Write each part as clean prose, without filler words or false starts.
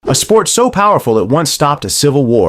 A sport so powerful it once stopped a civil war.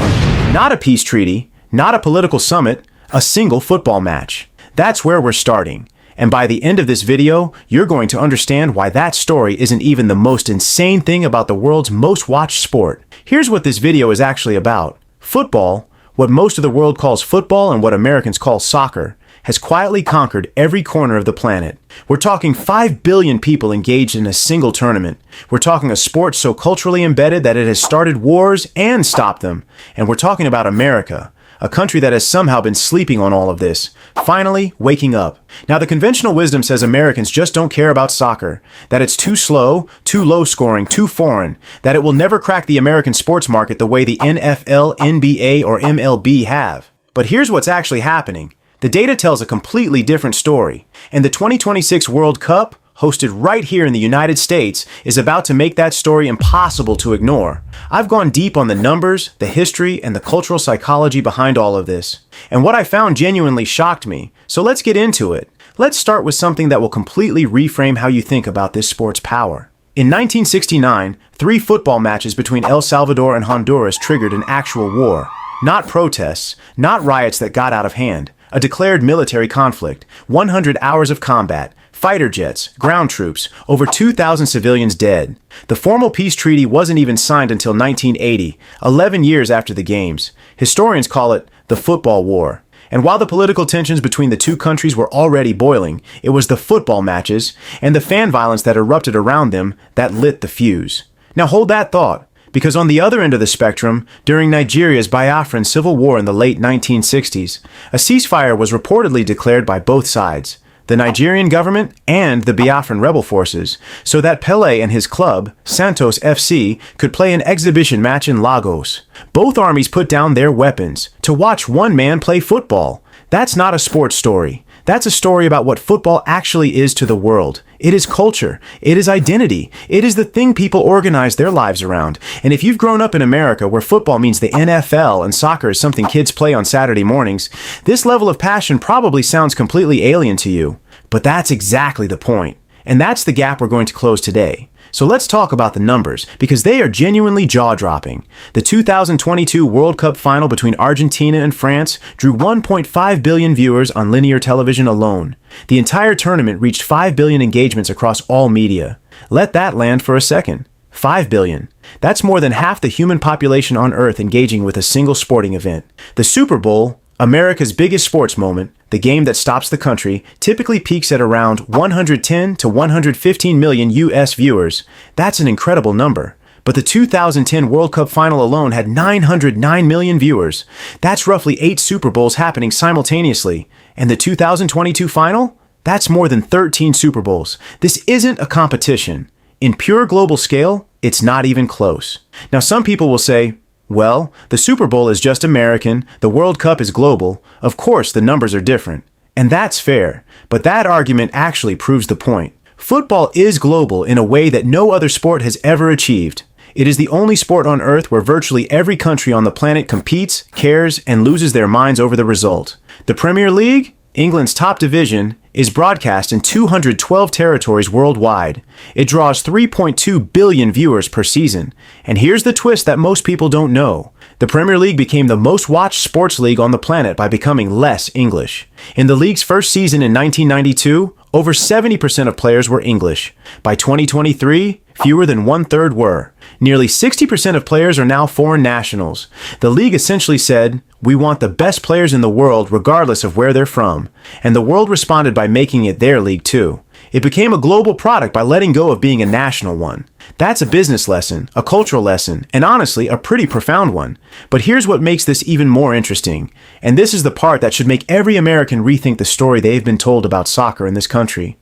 Not a peace treaty, not a political summit, a single football match. That's where we're starting. And by the end of this video, you're going to understand why that story isn't even the most insane thing about the world's most watched sport. Here's what this video is actually about. Football, what most of the world calls football and what Americans call soccer, has quietly conquered every corner of the planet. We're talking 5 billion people engaged in a single tournament. We're talking a sport so culturally embedded that it has started wars and stopped them. And we're talking about America, a country that has somehow been sleeping on all of this, finally waking up. Now, the conventional wisdom says Americans just don't care about soccer, that it's too slow, too low scoring, too foreign, that it will never crack the American sports market the way the NFL, NBA, or MLB have. But here's what's actually happening. The data tells a completely different story, and the 2026 World Cup, hosted right here in the United States, is about to make that story impossible to ignore. I've gone deep on the numbers, the history, and the cultural psychology behind all of this. And what I found genuinely shocked me, so let's get into it. Let's start with something that will completely reframe how you think about this sport's power. In 1969, 3 football matches between El Salvador and Honduras triggered an actual war. Not protests, not riots that got out of hand. A declared military conflict, 100 hours of combat, fighter jets, ground troops, over 2,000 civilians dead. The formal peace treaty wasn't even signed until 1980, 11 years after the games. Historians call it the Football War. And while the political tensions between the two countries were already boiling, it was the football matches and the fan violence that erupted around them that lit the fuse. Now hold that thought. Because on the other end of the spectrum, during Nigeria's Biafran civil war in the late 1960s, a ceasefire was reportedly declared by both sides, the Nigerian government and the Biafran rebel forces, so that Pele and his club, Santos FC, could play an exhibition match in Lagos. Both armies put down their weapons to watch one man play football. That's not a sports story. That's a story about what football actually is to the world. It is culture. It is identity. It is the thing people organize their lives around. And if you've grown up in America where football means the NFL and soccer is something kids play on Saturday mornings, this level of passion probably sounds completely alien to you. But that's exactly the point. And that's the gap we're going to close today. So let's talk about the numbers, because they are genuinely jaw-dropping. The 2022 World Cup final between Argentina and France drew 1.5 billion viewers on linear television alone. The entire tournament reached 5 billion engagements across all media. Let that land for a second. 5 billion. That's more than half the human population on Earth engaging with a single sporting event. The Super Bowl, America's biggest sports moment, the game that stops the country, typically peaks at around 110 to 115 million US viewers. That's an incredible number. But the 2010 World Cup final alone had 909 million viewers. That's roughly 8 Super Bowls happening simultaneously. And the 2022 final? That's more than 13 Super Bowls. This isn't a competition. In pure global scale, it's not even close. Now, some people will say, well, the Super Bowl is just American, the World Cup is global, of course the numbers are different. And that's fair, but that argument actually proves the point. Football is global in a way that no other sport has ever achieved. It is the only sport on Earth where virtually every country on the planet competes, cares, and loses their minds over the result. The Premier League, England's top division, is broadcast in 212 territories worldwide. It draws 3.2 billion viewers per season. And here's the twist that most people don't know. The Premier League became the most watched sports league on the planet by becoming less English. In the league's first season in 1992, over 70% of players were English. By 2023, fewer than 1/3 were. Nearly 60% of players are now foreign nationals. The league essentially said, we want the best players in the world regardless of where they're from. And the world responded by making it their league too. It became a global product by letting go of being a national one. That's a business lesson, a cultural lesson, and honestly, a pretty profound one. But here's what makes this even more interesting. And this is the part that should make every American rethink the story they've been told about soccer in this country.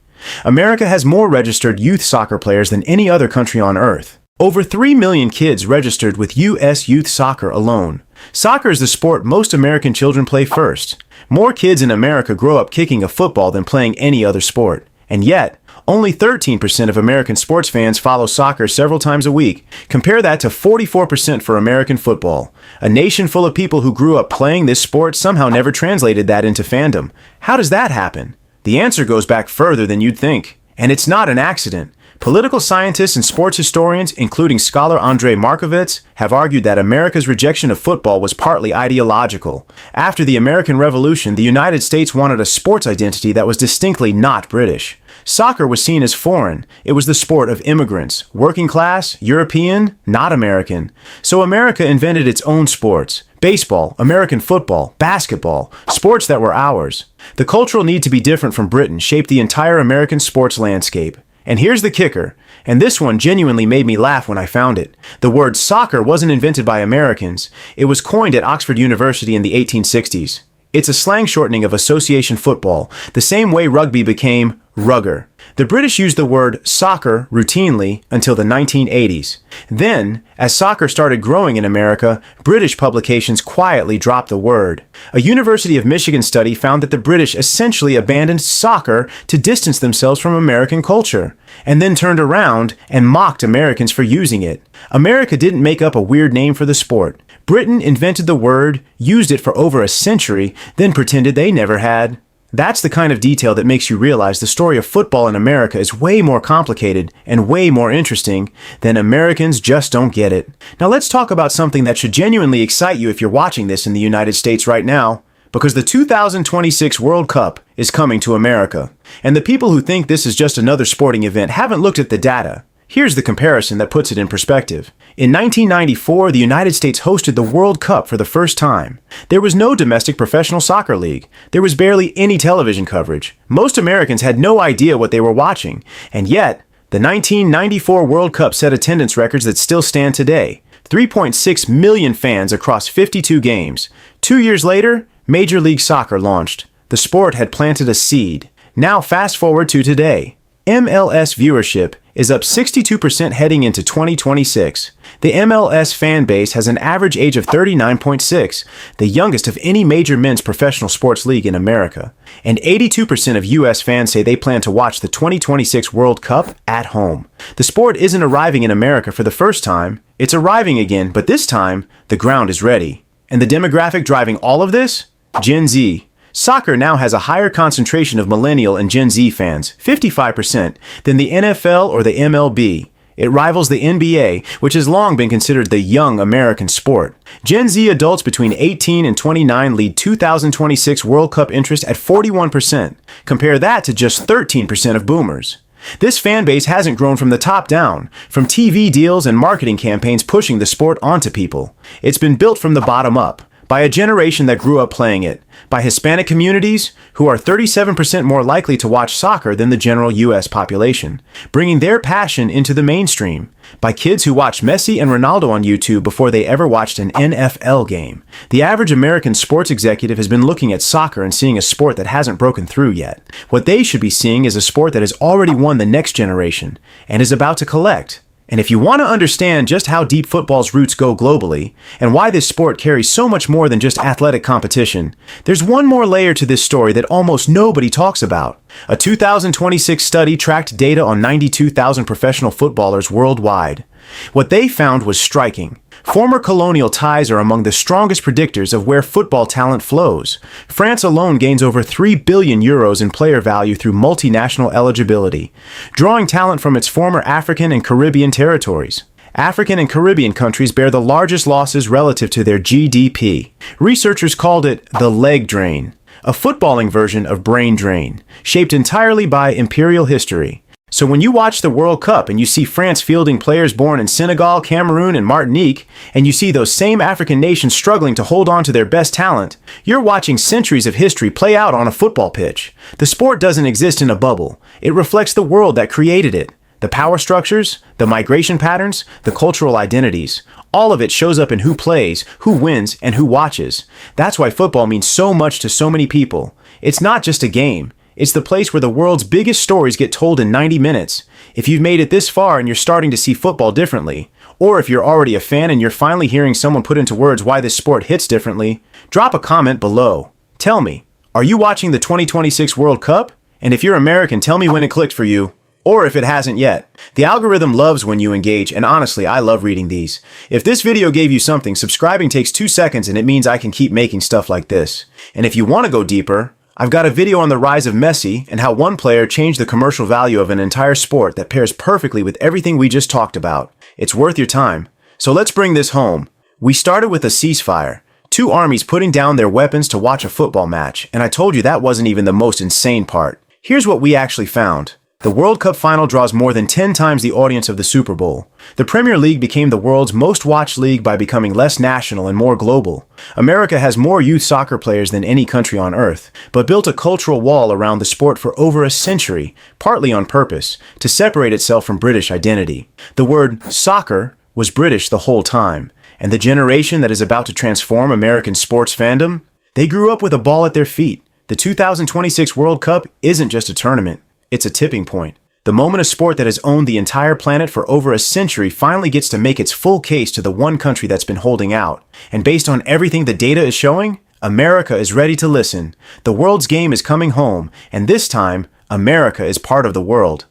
America has more registered youth soccer players than any other country on Earth. Over 3 million kids registered with U.S. youth soccer alone. Soccer is the sport most American children play first. More kids in America grow up kicking a football than playing any other sport. And yet, only 13% of American sports fans follow soccer several times a week. Compare that to 44% for American football. A nation full of people who grew up playing this sport somehow never translated that into fandom. How does that happen? The answer goes back further than you'd think. And it's not an accident. Political scientists and sports historians, including scholar Andrei Markovits, have argued that America's rejection of football was partly ideological. After the American Revolution, the United States wanted a sports identity that was distinctly not British. Soccer was seen as foreign. It was the sport of immigrants, working class, European, not American. So America invented its own sports. Baseball, American football, basketball, sports that were ours. The cultural need to be different from Britain shaped the entire American sports landscape. And here's the kicker, and this one genuinely made me laugh when I found it. The word soccer wasn't invented by Americans. It was coined at Oxford University in the 1860s. It's a slang shortening of association football, the same way rugby became rugger. The British used the word soccer routinely until the 1980s. Then, as soccer started growing in America, British publications quietly dropped the word. A University of Michigan study found that the British essentially abandoned soccer to distance themselves from American culture, and then turned around and mocked Americans for using it. America didn't make up a weird name for the sport. Britain invented the word, used it for over a century, then pretended they never had. That's the kind of detail that makes you realize the story of football in America is way more complicated and way more interesting than Americans just don't get it. Now let's talk about something that should genuinely excite you if you're watching this in the United States right now, because the 2026 World Cup is coming to America. And the people who think this is just another sporting event haven't looked at the data. Here's the comparison that puts it in perspective. In 1994, the United States hosted the World Cup for the first time. There was no domestic professional soccer league. There was barely any television coverage. Most Americans had no idea what they were watching. And yet, the 1994 World Cup set attendance records that still stand today. 3.6 million fans across 52 games. 2 years later, Major League Soccer launched. The sport had planted a seed. Now fast forward to today. MLS viewership is up 62% heading into 2026. The MLS fan base has an average age of 39.6, the youngest of any major men's professional sports league in America. And 82% of US fans say they plan to watch the 2026 World Cup at home. The sport isn't arriving in America for the first time. It's arriving again, but this time, the ground is ready. And the demographic driving all of this? Gen Z. Soccer now has a higher concentration of millennial and Gen Z fans, 55%, than the NFL or the MLB. It rivals the NBA, which has long been considered the young American sport. Gen Z adults between 18 and 29 lead 2026 World Cup interest at 41%. Compare that to just 13% of boomers. This fan base hasn't grown from the top down, from TV deals and marketing campaigns pushing the sport onto people. It's been built from the bottom up, by a generation that grew up playing it, by Hispanic communities who are 37% more likely to watch soccer than the general U.S. population, bringing their passion into the mainstream, by kids who watched Messi and Ronaldo on YouTube before they ever watched an NFL game. The average American sports executive has been looking at soccer and seeing a sport that hasn't broken through yet. What they should be seeing is a sport that has already won the next generation and is about to collect. And if you want to understand just how deep football's roots go globally, and why this sport carries so much more than just athletic competition, there's one more layer to this story that almost nobody talks about. A 2026 study tracked data on 92,000 professional footballers worldwide. What they found was striking. Former colonial ties are among the strongest predictors of where football talent flows. France alone gains over 3 billion euros in player value through multinational eligibility, drawing talent from its former African and Caribbean territories. African and Caribbean countries bear the largest losses relative to their GDP. Researchers called it the leg drain, a footballing version of brain drain, shaped entirely by imperial history. So when you watch the World Cup and you see France fielding players born in Senegal, Cameroon, and Martinique, and you see those same African nations struggling to hold on to their best talent, you're watching centuries of history play out on a football pitch. The sport doesn't exist in a bubble. It reflects the world that created it. The power structures, the migration patterns, the cultural identities. All of it shows up in who plays, who wins, and who watches. That's why football means so much to so many people. It's not just a game. It's the place where the world's biggest stories get told in 90 minutes. If you've made it this far and you're starting to see football differently, or if you're already a fan and you're finally hearing someone put into words why this sport hits differently, drop a comment below. Tell me, are you watching the 2026 World Cup? And if you're American, tell me when it clicked for you, or if it hasn't yet. The algorithm loves when you engage, and honestly, I love reading these. If this video gave you something, subscribing takes 2 seconds and it means I can keep making stuff like this. And if you want to go deeper, I've got a video on the rise of Messi and how one player changed the commercial value of an entire sport that pairs perfectly with everything we just talked about. It's worth your time. So let's bring this home. We started with a ceasefire. Two armies putting down their weapons to watch a football match, and I told you that wasn't even the most insane part. Here's what we actually found. The World Cup final draws more than 10 times the audience of the Super Bowl. The Premier League became the world's most watched league by becoming less national and more global. America has more youth soccer players than any country on earth, but built a cultural wall around the sport for over a century, partly on purpose, to separate itself from British identity. The word soccer was British the whole time, and the generation that is about to transform American sports fandom, they grew up with a ball at their feet. The 2026 World Cup isn't just a tournament. It's a tipping point. The moment a sport that has owned the entire planet for over a century finally gets to make its full case to the one country that's been holding out. And based on everything the data is showing, America is ready to listen. The world's game is coming home, and this time, America is part of the world.